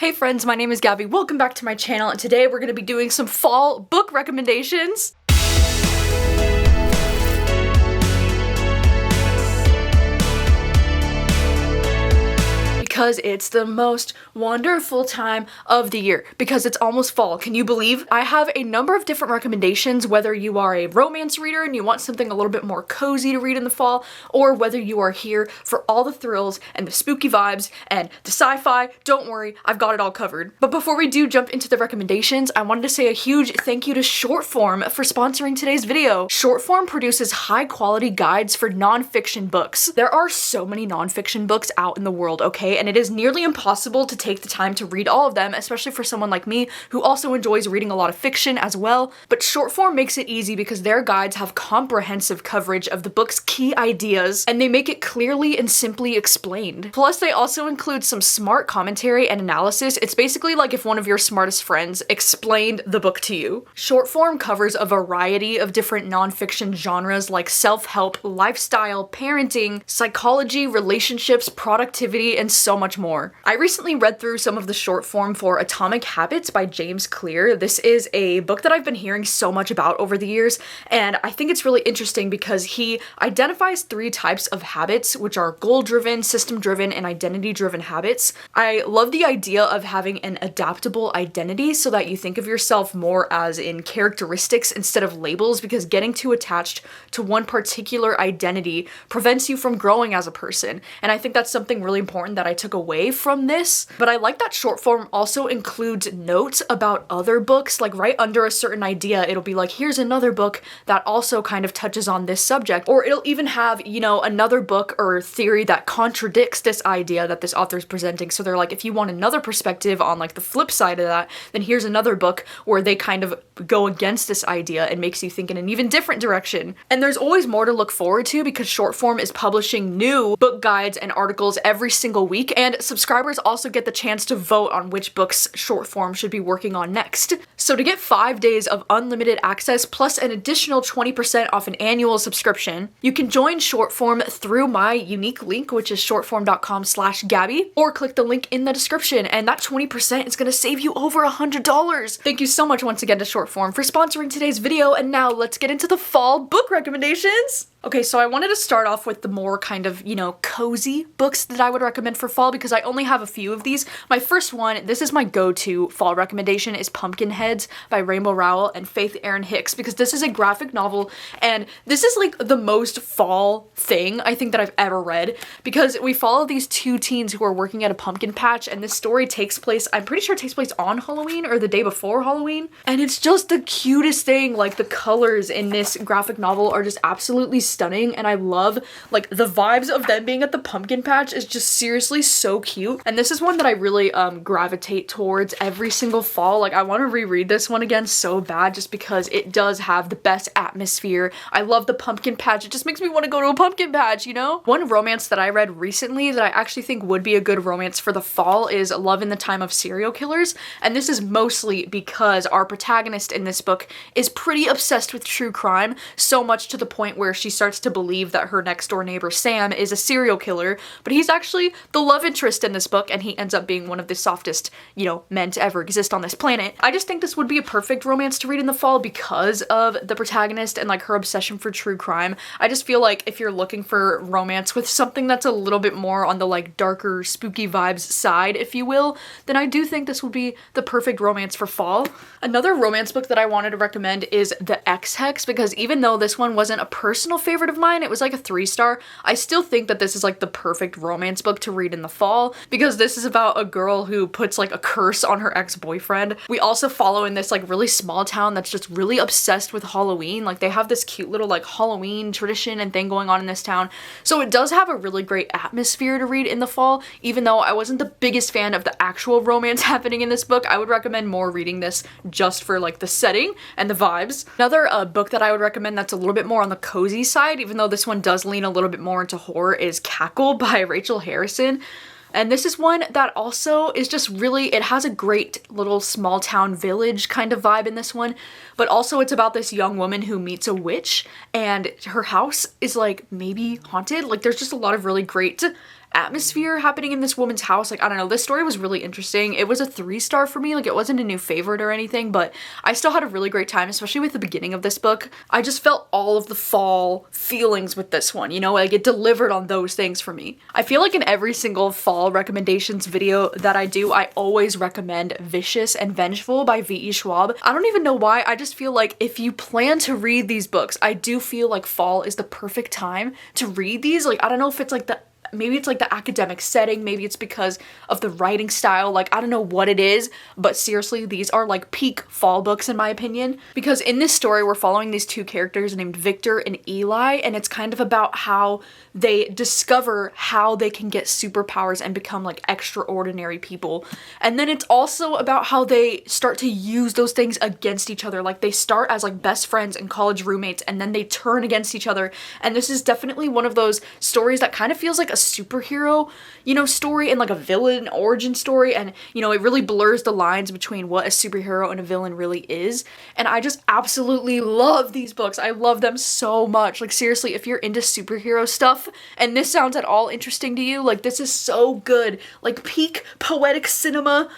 Hey friends, my name is Gabby. Welcome back to my channel, and today we're going to be doing some fall book recommendations. Because it's the most wonderful time of the year, because it's almost fall. Can you believe? I have a number of different recommendations, whether you are a romance reader and you want something a little bit more cozy to read in the fall, or whether you are here for all the thrills and the spooky vibes and the sci-fi. Don't worry, I've got it all covered. But before we do jump into the recommendations, I wanted to say a huge thank you to Shortform for sponsoring today's video. Shortform produces high quality guides for nonfiction books. There are so many nonfiction books out in the world, okay? And it is nearly impossible to take the time to read all of them, especially for someone like me who also enjoys reading a lot of fiction as well. But Shortform makes it easy because their guides have comprehensive coverage of the book's key ideas, and they make it clearly and simply explained. Plus, they also include some smart commentary and analysis. It's basically like if one of your smartest friends explained the book to you. Shortform covers a variety of different nonfiction genres like self-help, lifestyle, parenting, psychology, relationships, productivity, and so much more. I recently read through some of the short form for Atomic Habits by James Clear. This is a book that I've been hearing so much about over the years, and I think it's really interesting because he identifies 3 types of habits, which are goal-driven, system-driven, and identity-driven habits. I love the idea of having an adaptable identity so that you think of yourself more as in characteristics instead of labels, because getting too attached to one particular identity prevents you from growing as a person. And I think that's something really important that I took away from this. But I like that Shortform also includes notes about other books, like right under a certain idea it'll be like, here's another book that also kind of touches on this subject, or it'll even have, you know, another book or theory that contradicts this idea that this author's presenting. So they're like, if you want another perspective on like the flip side of that, then here's another book where they kind of go against this idea and makes you think in an even different direction. And there's always more to look forward to because Shortform is publishing new book guides and articles every single week, and subscribers also get the chance to vote on which books Shortform should be working on next. So to get 5 days of unlimited access plus an additional 20% off an annual subscription, you can join Shortform through my unique link, which is shortform.com/Gabby, or click the link in the description, and that 20% is going to save you over $100. Thank you so much once again to Shortform for sponsoring today's video, and now let's get into the fall book recommendations. Okay, so I wanted to start off with the more kind of, you know, cozy books that I would recommend for fall because I only have a few of these. My first one, this is my go-to fall recommendation, is Pumpkinheads by Rainbow Rowell and Faith Erin Hicks, because this is a graphic novel and this is like the most fall thing I think that I've ever read, because we follow these 2 teens who are working at a pumpkin patch, and this story takes place, I'm pretty sure it takes place on Halloween or the day before Halloween, and it's just the cutest thing. Like, the colors in this graphic novel are just absolutely stunning, and I love like the vibes of them being at the pumpkin patch is just seriously so cute. And this is one that I really gravitate towards every single fall. Like, I want to reread this one again so bad just because it does have the best atmosphere. I love the pumpkin patch. It just makes me want to go to a pumpkin patch, you know? One romance that I read recently that I actually think would be a good romance for the fall is Love in the Time of Serial Killers, and this is mostly because our protagonist in this book is pretty obsessed with true crime, so much to the point where she starts to believe that her next door neighbor Sam is a serial killer, but he's actually the love interest in this book, and he ends up being one of the softest, you know, men to ever exist on this planet. I just think this would be a perfect romance to read in the fall because of the protagonist and like her obsession for true crime. I just feel like if you're looking for romance with something that's a little bit more on the like darker, spooky vibes side, if you will, then I do think this would be the perfect romance for fall. Another romance book that I wanted to recommend is The Ex-Hex, because even though this one wasn't a personal favorite of mine, it was like a 3-star, I still think that this is like the perfect romance book to read in the fall, because this is about a girl who puts like a curse on her ex-boyfriend. We also follow in this like really small town that's just really obsessed with Halloween. Like, they have this cute little like Halloween tradition and thing going on in this town. So it does have a really great atmosphere to read in the fall. Even though I wasn't the biggest fan of the actual romance happening in this book, I would recommend more reading this just for like the setting and the vibes. Another book that I would recommend that's a little bit more on the cozy side, even though this one does lean a little bit more into horror, is Cackle by Rachel Harrison. And this is one that also is just really, it has a great little small town village kind of vibe in this one, but also it's about this young woman who meets a witch and her house is like maybe haunted. Like, there's just a lot of really great atmosphere happening in this woman's house. Like, I don't know, this story was really interesting. It was a 3-star for me. Like, it wasn't a new favorite or anything, but I still had a really great time, especially with the beginning of this book. I just felt all of the fall feelings with this one, you know, like it delivered on those things for me. I feel like in every single fall recommendations video that I do, I always recommend Vicious and Vengeful by V.E. Schwab. I don't even know why, I just feel like if you plan to read these books, I do feel like fall is the perfect time to read these. Like, I don't know if it's like maybe it's like the academic setting, maybe it's because of the writing style, like I don't know what it is, but seriously, these are like peak fall books in my opinion. Because in this story, we're following these two characters named Victor and Eli, and it's kind of about how they discover how they can get superpowers and become like extraordinary people. And then it's also about how they start to use those things against each other. Like they start as like best friends and college roommates, and then they turn against each other. And this is definitely one of those stories that kind of feels like a superhero, you know, story and like a villain origin story. And, you know, it really blurs the lines between what a superhero and a villain really is. And I just absolutely love these books. I love them so much. Like seriously, if you're into superhero stuff and this sounds at all interesting to you, like this is so good. Like peak poetic cinema.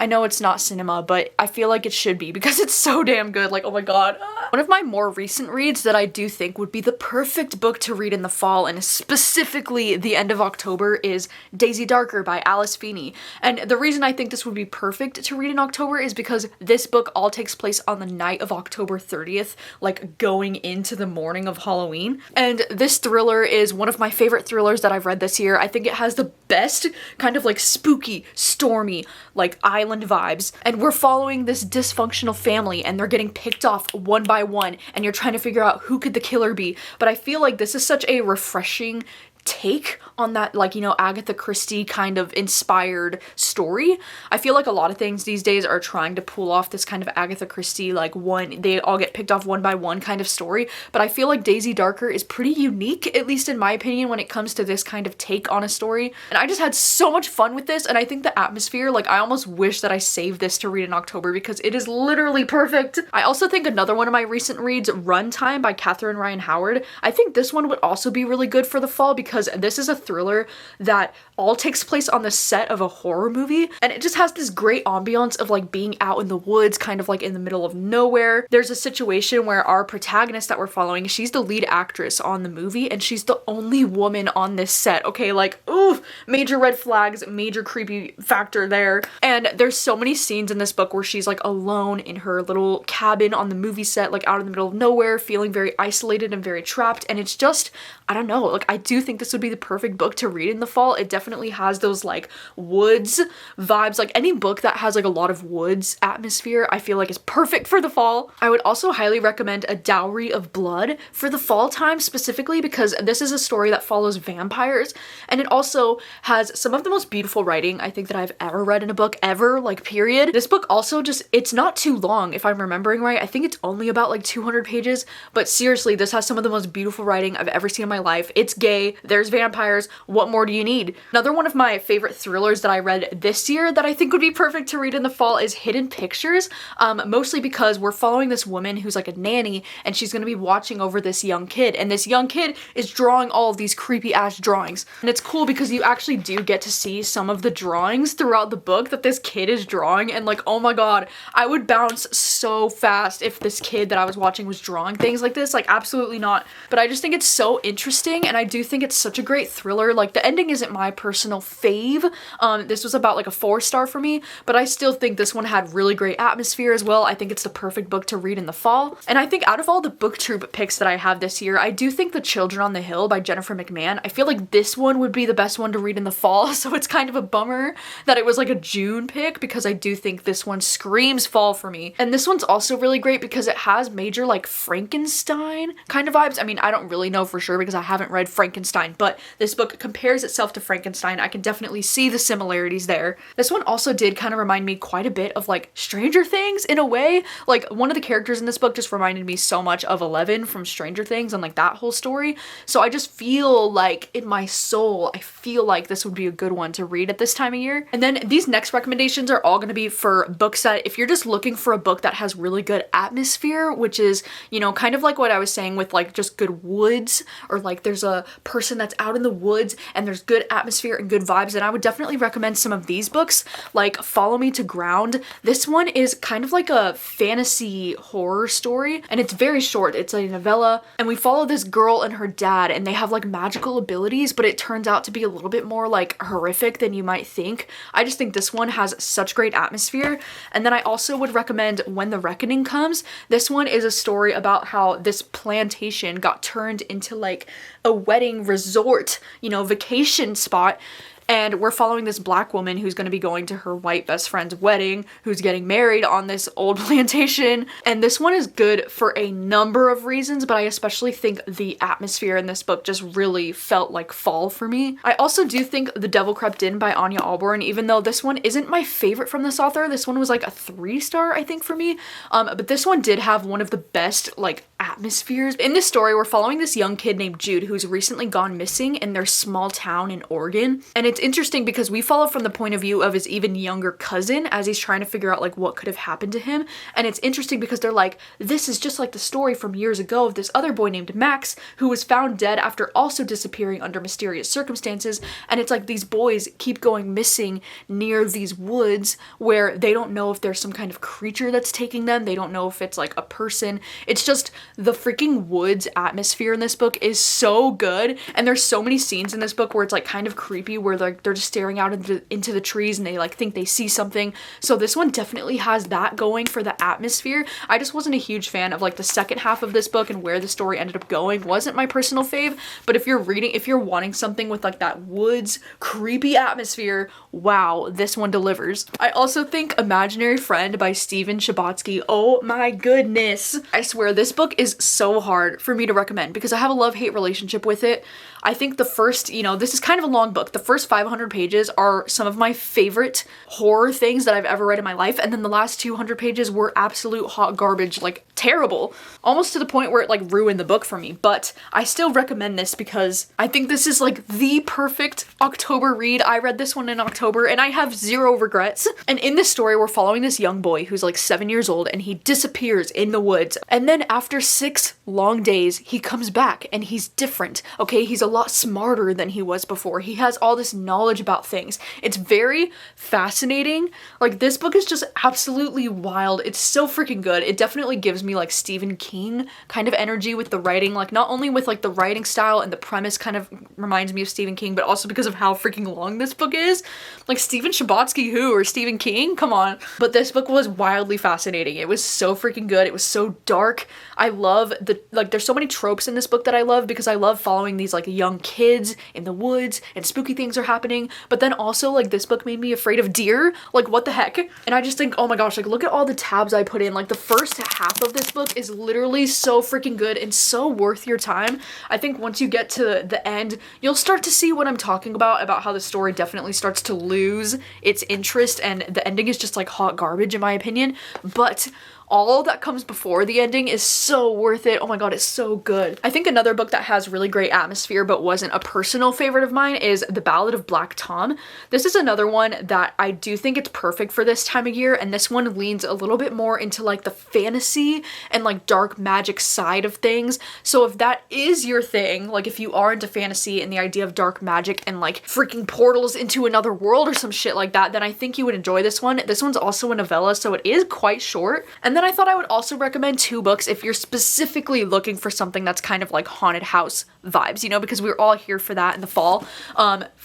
I know it's not cinema, but I feel like it should be because it's so damn good. Like, oh my god. One of my more recent reads that I do think would be the perfect book to read in the fall, and specifically the end of October, is Daisy Darker by Alice Feeney. And the reason I think this would be perfect to read in October is because this book all takes place on the night of October 30th, like going into the morning of Halloween. And this thriller is one of my favorite thrillers that I've read this year. I think it has the best kind of like spooky, stormy, like island vibes. And we're following this dysfunctional family and they're getting picked off one by one, and you're trying to figure out who could the killer be. But I feel like this is such a refreshing take on that, like, you know, Agatha Christie kind of inspired story. I feel like a lot of things these days are trying to pull off this kind of Agatha Christie, like they all get picked off one by one kind of story, but I feel like Daisy Darker is pretty unique, at least in my opinion, when it comes to this kind of take on a story. And I just had so much fun with this, and I think the atmosphere, like I almost wish that I saved this to read in October because it is literally perfect. I also think another one of my recent reads, Runtime by Catherine Ryan Howard, I think this one would also be really good for the fall because this is a thriller that all takes place on the set of a horror movie, and it just has this great ambiance of like being out in the woods, kind of like in the middle of nowhere. There's a situation where our protagonist that we're following, she's the lead actress on the movie, and she's the only woman on this set. Okay, like, ooh, major red flags, major creepy factor there. And there's so many scenes in this book where she's like alone in her little cabin on the movie set, like out in the middle of nowhere, feeling very isolated and very trapped. And it's just, I don't know, like I do think this would be the perfect book to read in the fall. It definitely has those like woods vibes. Like any book that has like a lot of woods atmosphere, I feel like is perfect for the fall. I would also highly recommend A Dowry of Blood for the fall time specifically because this is a story that follows vampires, and it also has some of the most beautiful writing I think that I've ever read in a book ever, like period. This book also just, it's not too long if I'm remembering right. I think it's only about like 200 pages, but seriously, this has some of the most beautiful writing I've ever seen in my life. It's gay, there's vampires, what more do you need? Another one of my favorite thrillers that I read this year that I think would be perfect to read in the fall is Hidden Pictures, mostly because we're following this woman who's like a nanny, and she's gonna be watching over this young kid, and this young kid is drawing all of these creepy ass drawings. And it's cool because you actually do get to see some of the drawings throughout the book that this kid is drawing, and like, oh my god, I would bounce so fast if this kid that I was watching was drawing things like this. Like, absolutely not. But I just think it's so interesting, and I do think it's such a great thriller. Like, the ending isn't my personal fave. This was about like a 4-star for me, but I still think this one had really great atmosphere as well. I think it's the perfect book to read in the fall. And I think out of all the booktube picks that I have this year, I do think The Children on the Hill by Jennifer McMahon, I feel like this one would be the best one to read in the fall, so it's kind of a bummer that it was like a June pick because I do think this one screams fall for me. And this one's also really great because it has major like Frankenstein kind of vibes. I mean, I don't really know for sure because I haven't read Frankenstein, but this book compares itself to Frankenstein. I can definitely see the similarities there. This one also did kind of remind me quite a bit of like Stranger Things in a way. Like, one of the characters in this book just reminded me so much of Eleven from Stranger Things and like that whole story. So I just feel like in my soul, I feel like this would be a good one to read at this time of year. And then these next recommendations are all going to be for books that if you're just looking for a book that has really good atmosphere, which is, you know, kind of like what I was saying with like just good woods or like there's a person that's out in the woods and there's good atmosphere and good vibes. And I would definitely recommend some of these books, like Follow Me to Ground. This one is kind of like a fantasy horror story, and it's very short. It's a novella, and we follow this girl and her dad, and they have like magical abilities, but it turns out to be a little bit more like horrific than you might think. I just think this one has such great atmosphere. And then I also would recommend When the Reckoning Comes. This one is a story about how this plantation got turned into like a wedding resort, you know, vacation spot. And we're following this black woman who's going to be going to her white best friend's wedding, who's getting married on this old plantation. And this one is good for a number of reasons, but I especially think the atmosphere in this book just really felt like fall for me. I also do think The Devil Crept In by Anya Alborn, even though this one isn't my favorite from this author. This one was like a 3-star, I think, for me. But this one did have one of the best like atmospheres. In this story, we're following this young kid named Jude who's recently gone missing in their small town in Oregon. And it's interesting because we follow from the point of view of his even younger cousin as he's trying to figure out like what could have happened to him. And it's interesting because they're like, this is just like the story from years ago of this other boy named Max who was found dead after also disappearing under mysterious circumstances. And it's like these boys keep going missing near these woods where they don't know if there's some kind of creature that's taking them. They don't know if it's like a person. It's just the freaking woods atmosphere in this book is so good. And there's so many scenes in this book where it's like kind of creepy, where they're just staring out into the trees and they like think they see something. So this one definitely has that going for the atmosphere. I just wasn't a huge fan of like the second half of this book, and where the story ended up going wasn't my personal fave. But if you're wanting something with like that woods creepy atmosphere, wow, this one delivers. I also think Imaginary Friend by Steven Chabotsky, oh my goodness. I swear this book is so hard for me to recommend because I have a love-hate relationship with it. I think the first, you know, this is kind of a long book. The first 500 pages are some of my favorite horror things that I've ever read in my life. And then the last 200 pages were absolute hot garbage, like terrible, almost to the point where it like ruined the book for me. But I still recommend this because I think this is like the perfect October read. I read this one in October and I have zero regrets. And in this story, we're following this young boy who's like 7 years old and he disappears in the woods. And then after 6 long days, he comes back and he's different. Okay, he's a lot smarter than he was before. He has all this knowledge about things. It's very fascinating. Like, this book is just absolutely wild. It's so freaking good. It definitely gives me like Stephen King kind of energy with the writing, like not only with like the writing style and the premise kind of reminds me of Stephen King, but also because of how freaking long this book is. Like, Stephen Chabotsky who, or Stephen King? Come on. But this book was wildly fascinating. It was so freaking good. It was so dark. I love there's so many tropes in this book that I love because I love following these like young kids in the woods and spooky things are happening. But then also like this book made me afraid of deer. Like, what the heck? And I just think, oh my gosh, like look at all the tabs I put in. Like, the first half of this book is literally so freaking good and so worth your time. I think once you get to the end, you'll start to see what I'm talking about how the story definitely starts to lose its interest and the ending is just like hot garbage in my opinion. But all that comes before the ending is so worth it. Oh my god, it's so good. I think another book that has really great atmosphere but wasn't a personal favorite of mine is The Ballad of Black Tom. This is another one that I do think it's perfect for this time of year, and this one leans a little bit more into like the fantasy and like dark magic side of things. So if that is your thing, like if you are into fantasy and the idea of dark magic and like freaking portals into another world or some shit like that, then I think you would enjoy this one. This one's also a novella, so it is quite short. And then I thought I would also recommend 2 books if you're specifically looking for something that's kind of like haunted house vibes, you know, because we're all here for that in the fall.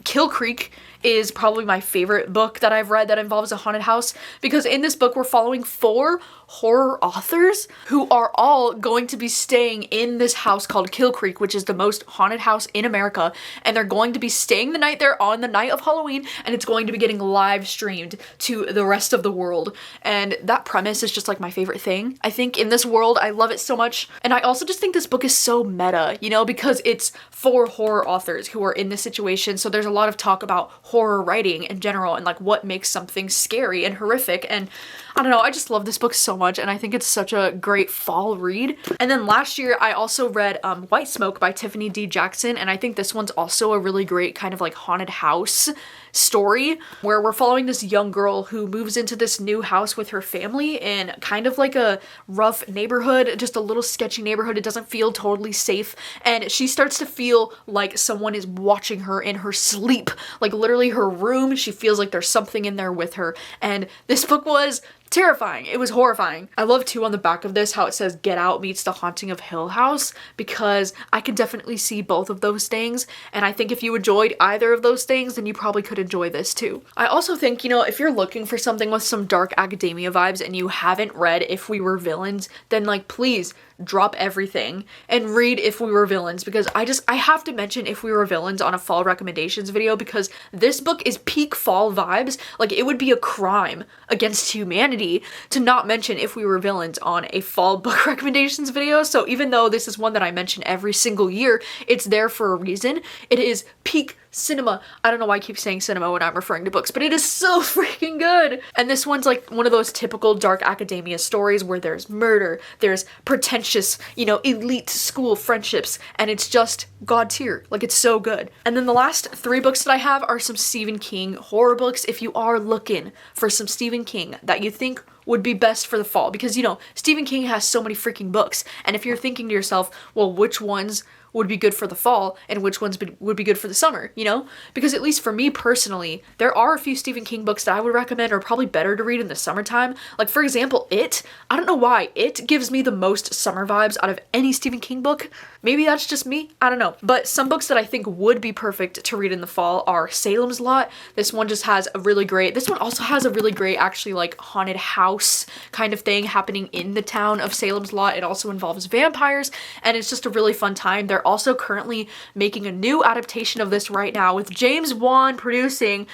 Kill Creek is probably my favorite book that I've read that involves a haunted house, because in this book we're following 4 horror authors who are all going to be staying in this house called Kill Creek, which is the most haunted house in America, and they're going to be staying the night there on the night of Halloween, and it's going to be getting live streamed to the rest of the world. And that premise is just like my favorite thing, I think, in this world. I love it so much. And I also just think this book is so meta, you know, because it's 4 horror authors who are in this situation, so there's a lot of talk about horror writing in general and like what makes something scary and horrific. And I don't know, I just love this book so much and I think it's such a great fall read. And then last year I also read White Smoke by Tiffany D. Jackson, and I think this one's also a really great kind of like haunted house story where we're following this young girl who moves into this new house with her family in kind of like a rough neighborhood, just a little sketchy neighborhood. It doesn't feel totally safe, and she starts to feel like someone is watching her in her sleep, like literally her room. She feels like there's something in there with her, and this book was terrifying. It was horrifying. I love too on the back of this how it says Get Out meets The Haunting of Hill House, because I can definitely see both of those things, and I think if you enjoyed either of those things, then you probably could enjoy this too. I also think, you know, if you're looking for something with some dark academia vibes and you haven't read If We Were Villains, then like please drop everything and read If We Were Villains, because I have to mention If We Were Villains on a fall recommendations video, because this book is peak fall vibes. Like it would be a crime against humanity to not mention If We Were Villains on a fall book recommendations video. So even though this is one that I mention every single year, it's there for a reason. It is peak cinema. I don't know why I keep saying cinema when I'm referring to books, but it is so freaking good. And this one's like one of those typical dark academia stories where there's murder, there's pretentious, you know, elite school friendships, and it's just god tier. Like it's so good. And then the last 3 books that I have are some Stephen King horror books. If you are looking for some Stephen King that you think would be best for the fall, because you know, Stephen King has so many freaking books, and if you're thinking to yourself, well, which ones would be good for the fall and which ones would be good for the summer, you know? Because at least for me personally, there are a few Stephen King books that I would recommend are probably better to read in the summertime. Like for example, It. I don't know why. It gives me the most summer vibes out of any Stephen King book. Maybe that's just me. I don't know. But some books that I think would be perfect to read in the fall are Salem's Lot. This one just has a really great, this one also has a really great actually like haunted house kind of thing happening in the town of Salem's Lot. It also involves vampires, and it's just a really fun time. They're also currently making a new adaptation of this right now with James Wan producing.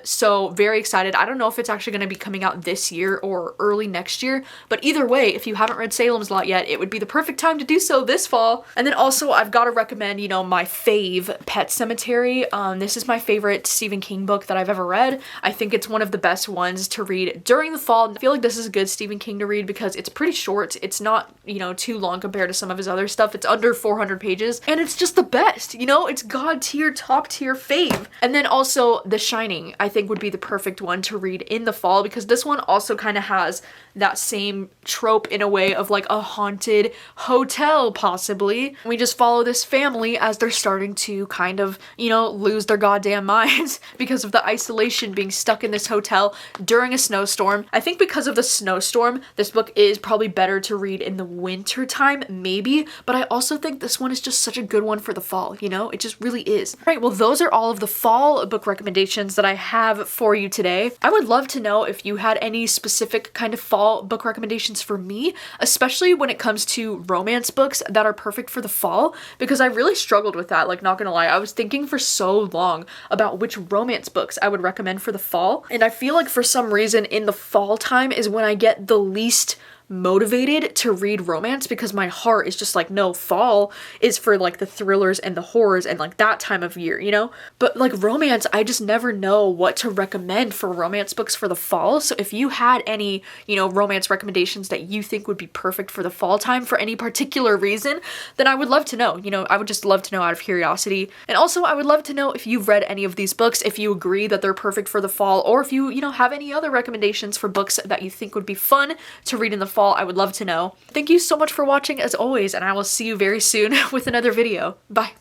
So very excited. I don't know if it's actually going to be coming out this year or early next year, but either way, if you haven't read Salem's Lot yet, it would be the perfect time to do so this fall. And then also I've got to recommend, you know, my fave, Pet Sematary. This is my favorite Stephen King book that I've ever read. I think it's one of the best ones to read during the fall. I feel like this is a good Stephen King to read because it's pretty short. It's not, you know, too long compared to some of his other stuff. It's under 400 pages, and it's just the best, you know? It's god tier, top tier fave. And then also The Shining, I think would be the perfect one to read in the fall, because this one also kind of has that same trope in a way of like a haunted hotel possibly. We just follow this family as they're starting to kind of, you know, lose their goddamn minds because of the isolation, being stuck in this hotel during a snowstorm. I think because of the snowstorm, this book is probably better to read in the winter time, maybe, but I also think this one is just such a good one for the fall, you know? It just really is. All right, well, those are all of the fall book recommendations that I have for you today. I would love to know if you had any specific kind of fall book recommendations for me, especially when it comes to romance books that are perfect for the fall, because I really struggled with that, like not gonna lie. I was thinking for so long about which romance books I would recommend for the fall, and I feel like for some reason in the fall time is when I get the least motivated to read romance, because my heart is just like, no, fall is for like the thrillers and the horrors and like that time of year, you know? But like romance, I just never know what to recommend for romance books for the fall. So if you had any, you know, romance recommendations that you think would be perfect for the fall time for any particular reason, then I would love to know. You know, I would just love to know out of curiosity. And also I would love to know if you've read any of these books, if you agree that they're perfect for the fall, or if you know, have any other recommendations for books that you think would be fun to read in the fall. I would love to know. Thank you so much for watching as always, and I will see you very soon with another video. Bye.